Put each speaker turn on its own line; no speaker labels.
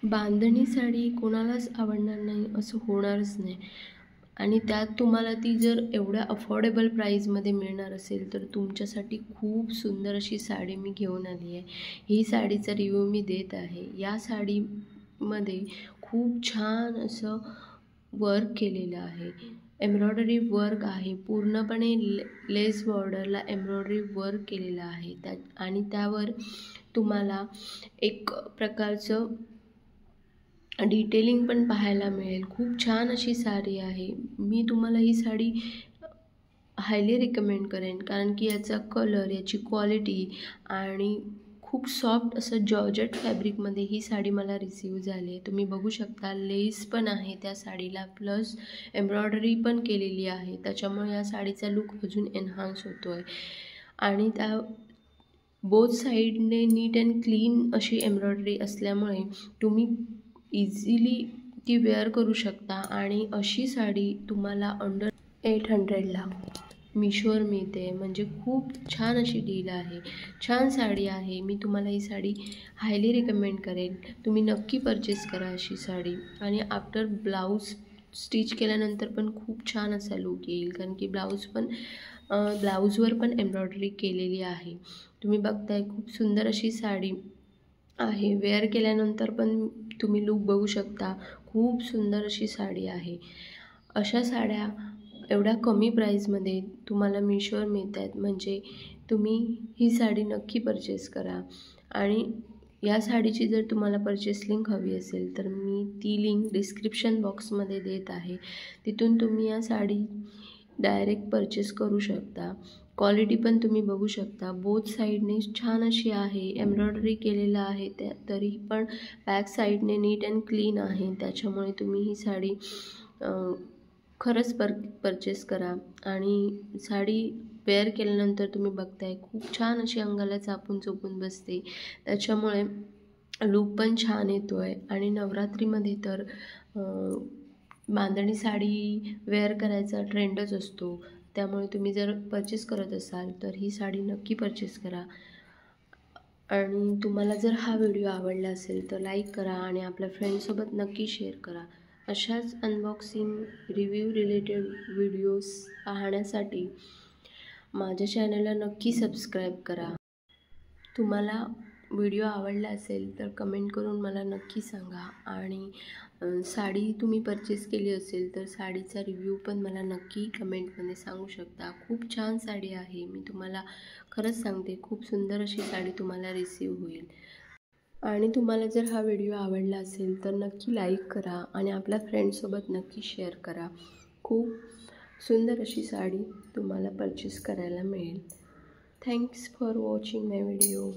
बांधणी साडी कोणालाच आवडणार नाही असं होणारच नाही. आणि त्यात तुम्हाला ती जर एवढ्या अफोर्डेबल प्राईजमध्ये मिळणार असेल तर तुमच्यासाठी खूप सुंदर अशी साडी मी घेऊन आली आहे. ही साडीचा रिव्ह्यू मी देत आहे. या साडीमध्ये खूप छान असं वर्क केलेलं आहे. एम्ब्रॉयडरी वर्क आहे. पूर्णपणे लेस बॉर्डरला एम्ब्रॉयडरी वर्क केलेलं आहे. आणि त्यावर तुम्हाला एक प्रकारचं डिटेलिंग पण पाहायला मिळेल. खूप छान अशी साडी आहे. मी तुम्हाला ही साडी हायली रिकमेंड करेन, कारण की याचा कलर, याची क्वालिटी आणि खूप सॉफ्ट असं जॉर्जेट फॅब्रिकमध्ये ही साडी मला रिसीव्ह झाली आहे. तुम्ही बघू शकता लेस पण आहे त्या साडीला, प्लस एम्ब्रॉयडरी पण केलेली आहे. त्याच्यामुळे या साडीचा लूक अजून एन्हान्स होतो आहे. आणि त्या बोथ साईडने नीट अँड क्लीन अशी एम्ब्रॉयडरी असल्यामुळे तुम्ही इझिली ती वेअर करू शकता. आणि अशी साडी तुम्हाला अंडर 800ला मिशोवर मिळते, म्हणजे खूप छान अशी डील आहे. छान साडी आहे. मी तुम्हाला ही साडी हायली रिकमेंड करेन. तुम्ही नक्की परचेस करा अशी साडी. आणि आफ्टर ब्लाऊज स्टिच केल्यानंतर पण खूप छान असा लूक येईल, कारण की ब्लाऊजवर पण एम्ब्रॉयडरी केलेली आहे. तुम्ही बघताय खूप सुंदर अशी साडी आहे. वेअर केल्यानंतर पण तुम्ही लूक बघू शकता. खूप सुंदर अशी साडी आहे. अशा साड्या एवढ्या कमी प्राईजमध्ये तुम्हाला मिशोवर मिळत आहेत, म्हणजे तुम्ही ही साडी नक्की परचेस करा. आणि या साडीची जर तुम्हाला परचेस लिंक हवी असेल तर मी ती लिंक डिस्क्रिप्शन बॉक्समध्ये देत आहे. तिथून तुम्ही या साडी डायरेक्ट परचेस करू शकता. क्वालिटी पण तुम्ही बघू शकता. बोथ साईडने छान अशी आहे. एम्ब्रॉयडरी केलेलं आहे तरी पण बॅक साईडने नीट अँड क्लीन आहे. त्याच्यामुळे तुम्ही ही साडी खरंच परचेस करा. आणि साडी वेअर केल्यानंतर तुम्ही बघताय खूप छान अशी अंगाला चापून चोपून बसते. त्याच्यामुळे लूक पण छान येतो आहे. आणि नवरात्रीमध्ये तर बांधणी साडी वेअर करायचा ट्रेंडच असतो. त्यामुळे तुम्ही जर परचेस करत असाल तर ही साडी नक्की परचेस करा. आणि तुम्हाला जर हा व्हिडिओ आवडला असेल तर लाईक करा आणि आपल्या फ्रेंड्ससोबत नक्की शेअर करा. अशाच अनबॉक्सिंग, रिव्ह्यू रिलेटेड व्हिडिओज पाहण्यासाठी माझ्या चॅनलला नक्की सबस्क्राईब करा. तुम्हाला व्हिडिओ आवडला असेल तर कमेंट करून मला नक्की सांगा. आणि साडी तुम्ही परचेस केली असेल तर साडीचा रिव्ह्यू पण मला नक्की कमेंटमध्ये सांगू शकता. खूप छान साडी आहे. मी तुम्हाला खरंच सांगते, खूप सुंदर अशी साडी तुम्हाला रिसीव्ह होईल. आणि तुम्हाला जर हा व्हिडिओ आवडला असेल तर नक्की लाईक करा आणि आपल्या फ्रेंड्ससोबत नक्की शेअर करा. खूप सुंदर अशी साडी तुम्हाला परचेस करायला मिळेल. Thanks for watching my video.